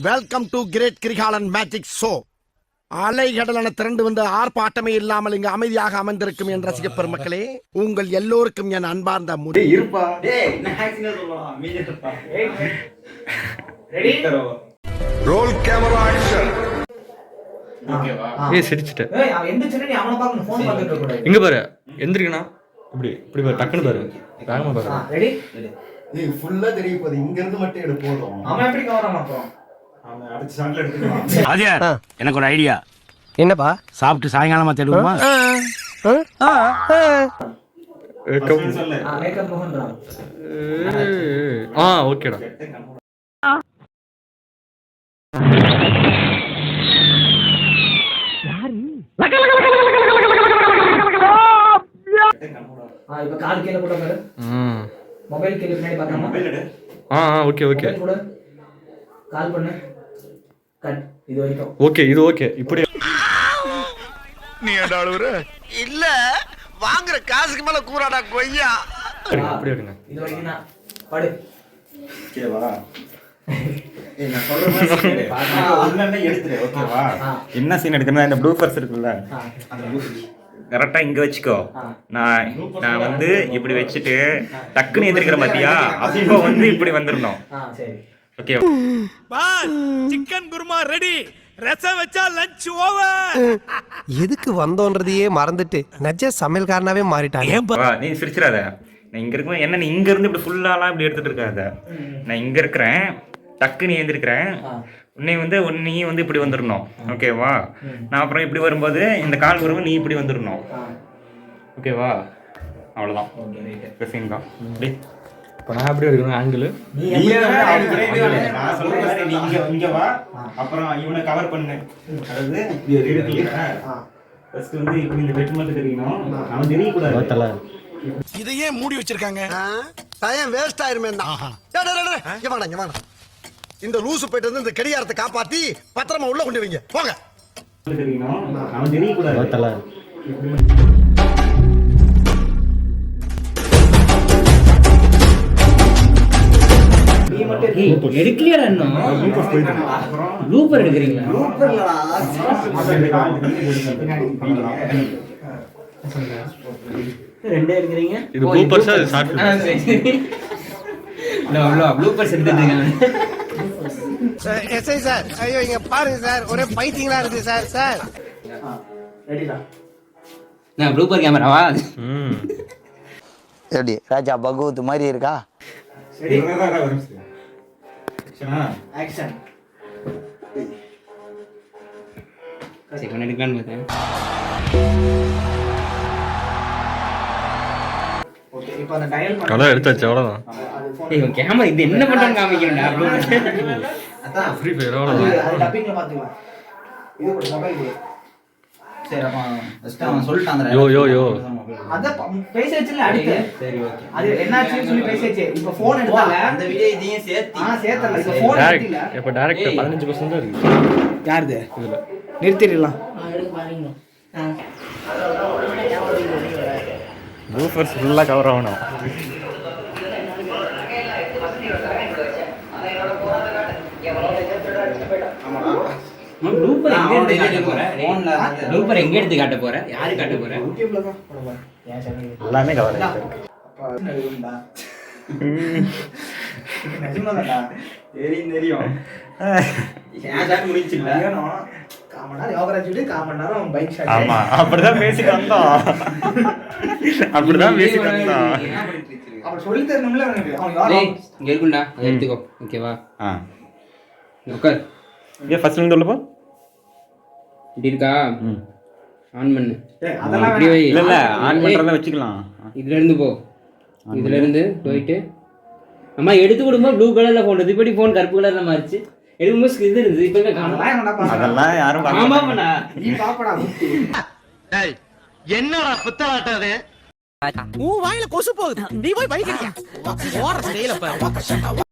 Welcome to great Kirikalan magic show. அலைகடலான திரண்டு வந்து ஆர்ப்பாட்டமே இல்லாமல் இங்கு அமைதியாக அமர்ந்திருக்கும் என் ரசிக பெருமக்களே, உங்கள் எல்லோருக்கும் என் அன்பார்ந்த ரோல் கேமரா ஆக்ஷன். சிரிச்சிட்டேன். இங்க பாரு, எந்திரிக்கணா இப்படி இப்படி பாரு, டக்குன்னு பாரு, வேகமா பாரு. ரெடி? ஏய் ஃபுல்லா தெரிய போகுது. இங்க இருந்து மட்டும் எடு போதும். அவன் எப்படி கவர மாட்டோம்? அவன் அடுத்த ஷாட்ல எடுத்துக்கலாம். அதே எனக்கு ஒரு ஐடியா. என்னப்பா? சாப்பிட்டு சாயங்காலமா தேடுவோமா? மேக்கப் போகன்றா. ஓகேடா. இப்ப கால் கீழ போட பாரு. மொபைல் கீழ பின்னாடி பாக்கணும். மொபைல் எடு. Okay okay. கால் பண்ணு. கட். இது வரைக்கும். ஓகே, இது ஓகே. இப்படி நீ ஏடாளுற இல்ல வாங்குற காசுக்கு மேல கூறாடா கொய்யா. அப்படி எடுங்க. இது வரைக்கும் நான் படு. ஓகேவா? நான் சொல்ற மாதிரி ஒண்ணே எடுத்துரு. ஓகேவா? என்ன சீன் எடுக்கணும்? இந்த ப்ளூபர்ஸ் இருக்குல்ல, அந்த ப்ளூபர்ஸ் கரெக்டா இங்க வச்சுக்கோ. நான் வந்து இப்படி வச்சுட்டு டக்குன்னு எந்திரிக்கிற பாத்தியா, அப்போ வந்து இப்படி வந்துடணும். சரி okay. Chicken kurma ready. Rasam வச்சா லஞ்ச் ஓவர். எதுக்கு வந்தோன்றதையே மறந்துட்டு நஜ சமையல்காரனாவே மாறிட்டாங்க. நீ சிரிச்சிடாத. நான் இங்க இருக்கும் என்ன, நீ இங்க இருந்து இப்படி ஃபுல்லாலாம் இப்படி எடுத்துட்டு இருக்காத. நான் இங்க இருக்கிறேன், டக்குன்னு ஏந்திருக்கிறேன், உன்னை வந்து நீ வந்து இப்படி வந்துடணும். ஓகேவா? நான் அப்புறம் இப்படி வரும்போது இந்த கால் வரும்போது நீ இப்படி வந்துடணும். ஓகேவா? அவ்வளோதான். சீன் தான். இப்போ நான் எப்படி எடுக்கணும் ஆங்கிள்? நான் சொல்ற மாதிரி நீ இங்க வா, அப்புறம் இவனை கவர் பண்ணு. அதாவது ஃபர்ஸ்ட் வந்து இப்படி இந்த வெட்டு மட்டும் தெரியணும், அவன் தெரியக்கூடாது. இதையே மூடி வச்சிருக்காங்க. டைம் வேஸ்ட் ஆயிருமே. இந்த லூசு போயிட்டு வந்து இந்த கடிகாரத்தை காப்பாத்தி பத்திரமா உள்ள கொண்டு வைங்க. போங்க. தெரியணும், அவன் தெரியக்கூடாது. நீ மட்டும் எடுக்கலையா? இன்னும் லூப்பர் எடுக்கிறீங்களா? ரெண்டே எடுக்கிறீங்க. இது ப்ளூபர்ஸ், அது ஷார்ட் ஃபிலிம். ப்ளூப்பர்ஸ் எடுத்துட்டு இருக்காங்க. எஸ்ஐ சார், ஐயோ இங்க பாருங்க சார், ஒரே பைத்தியங்களா இருக்கு சார். சார் ரெடிடா? நான் ப்ளூப்பர் கேமராவா? எப்படி ராஜா பகவத் மாதிரி இருக்கா? ஆக்ஷன். சரி பண்ண எடுக்கலான்னு பார்த்தேன். ஓகே, இப்போ அந்த டயல் பண்ண அதான் எடுத்தாச்சு, அவ்வளோதான். ஏய் கேமரா இது என்ன பண்றான்னு காமிக்கிறேன்டா. அதான் ஃப்ரீ ஃபயர் அவ்வளோதான். அது டப்பிங்ல பாத்துக்கலாம். இது கூட மொபைல் கொடு. சரி அப்ப ஃபர்ஸ்ட் அவன் சொல்லிட்டான். யோ அத பேசியாச்சுல அடுத்து. சரி ஓகே. அது என்னாச்சுன்னு சொல்லி பேசியாச்சு. இப்போ ஃபோன் எடுத்தால அந்த வீடியோ இதையும் சேர்த்து சேர்த்தல. இப்போ ஃபோன் எடுத்தில. இப்போ டைரக்ட் 15% தான் இருக்கு. யாருது? இதுல நிறுத்திடலாம். ப்ளூபர்ஸ் ஃபுல்லா கவர் ஆகணும். ப்ளூப்பர் எங்க எடுத்து காட்ட போற? ப்ளூப்பர் எங்க எடுத்து காட்ட போற? யாரு காட்ட போற? யூடியூப்ல தான் போட போறேன். ஏன் சேனல் எல்லாமே கவர் ஆயிருக்கு. அப்பா நடுவுண்டா. நிஜமாடா. தெரியும். ஏன் சாட் முடிச்சில்ல? காமனா யோகராஜ் விட்டு காமனாரம் பைக் ஷாட். ஆமா, அப்படிதான் பேசிட்டு வந்தோம். அப்படிதான் பேசிட்டு வந்தோம். அப்ப சொல்லி தரணும்ல அவனுக்கு. அவன் யாரோ டேய் இங்க இருக்குடா, எடுத்துக்கோ. ஓகேவா? உட்கார். ஏ ஃபர்ஸ்ட் இருந்து உள்ளப்போ இப்படி இருக்கா? ஆன் பண்ணு. அதெல்லாம் இல்ல இல்ல ஆன் பண்றத வச்சுக்கலாம். இதுல இருந்து போ. இதுல இருந்து போயிட்டு அம்மா எடுத்து கொடுமா. ப்ளூ கலர்ல போன் இருக்கு. இப்படி போன் கருப்பு கலர்ல மாறிச்சு. எடுக்கும்போது இது இருந்தது. இப்பவே காணோம். அதெல்லாம் யாரும் பார்க்க ஆமா மாட்டாங்க. பண்ணா. நீ பாப்படா. டேய் என்னடா புத்தலாட்டாதே? உன் வாயில கொசு போகுது. நீ போய் பைக் அடியா. ஓர ஸ்டைல பாரு.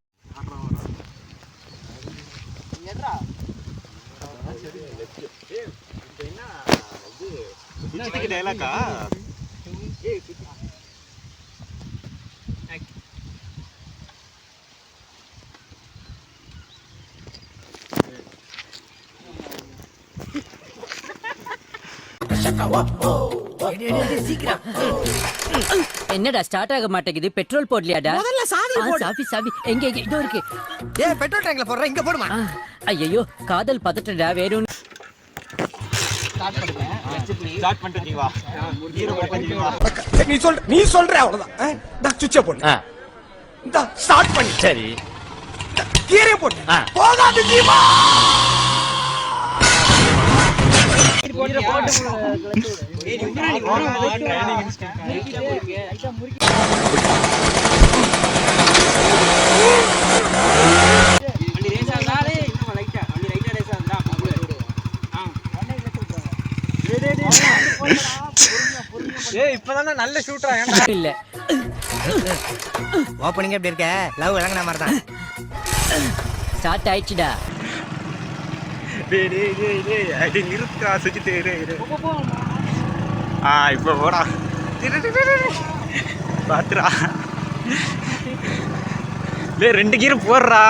டயலாக்கா என்னடா ஸ்டார்ட் ஆக மாட்டேங்குது பெட்ரோல் போடலையாடா முதல்ல சாவி போடு. சாவி சாவி எங்க எங்க இதோ இருக்கு ஏய் பெட்ரோல் டேங்க்ல போடுற இங்க போடுமா. ஐயோ காதல் பதட்டடா வேற ஒண்ணு நீ சொல்ற அவ்வளவுதான். நான் சுவிட்ச போடு. இந்த ஸ்டார்ட் பண்ணி. சரி கீரை போடு. போகாது ஜீவா. இல்ல ஓப்பனிங் எப்படி இருக்க? லவ் விளங்குன மாதிரி தான். ஸ்டார்ட் ஆயிடுச்சுடா நிறுத்தா சுஜித் இப்போ போடா பாத்துரா ரெண்டு கீரை போடுறா.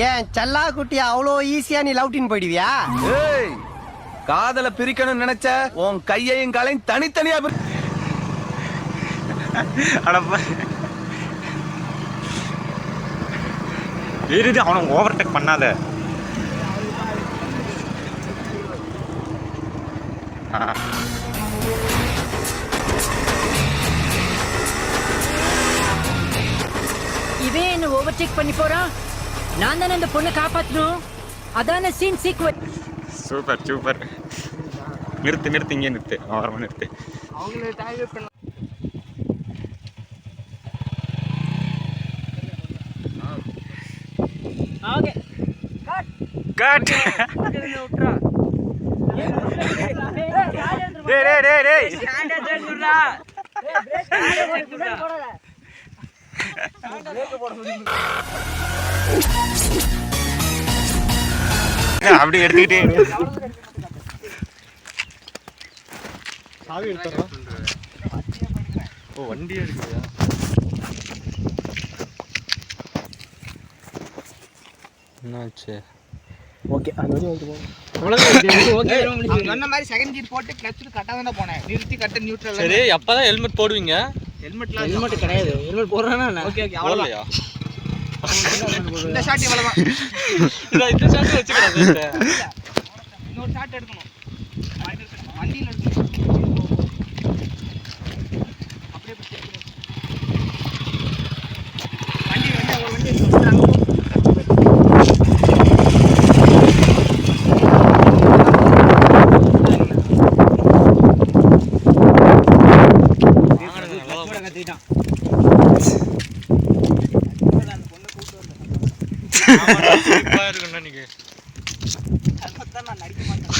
ஏன் சல்லா குட்டியா அவ்வளோ ஈஸியா நீ லவ்டின் போயிடுவியா? காதல பிரிக்கணும்னு நினைச்ச உன் கையையும் காலையும் தனித்தனியா அவனை ஓவர்டேக் பண்ணாத. இவன் என்ன ஓவர்டேக் பண்ணி போறான் நான் தானே அந்த பொண்ணை காப்பாத்தணும் அதான சீன் சீக்வென்ஸ் சூப்பர் சூப்பர். நிறுத்து நிறுத்து இங்கே நிறுத்து ஓரமாக நிறுத்து. Okay cut. டேய் டேய் டேய் டேய் அப்படி எடுத்துக்கிட்டே வண்டி எடுக்குதா? என்னாச்சு? ஓகே அது வரையும் வந்து சொன்ன மாதிரி செகண்ட் கியர் போட்டு கிளட்ச் கட்டா தான் போனேன். நிறுத்தி கட்ட நியூட்ரல். சரி அப்பதான் ஹெல்மெட் போடுவீங்க. ஹெல்மெட் கிடையாது. ஹெல்மெட் போடுறானா? ஓகே ஓகே அவ்வளவுதான். இந்த ஷாட் இவ்வளவுதான். இந்த ஷாட் வச்சுக்கறது. இன்னொரு ஷாட் எடுக்கணும். வண்டியில எடுக்கணும். அப்படியே வண்டி வந்து ஒரு வண்டி எடுக்கணும். இருக்குன்னா நீங்க நான் நடிக்க மாட்டேன்.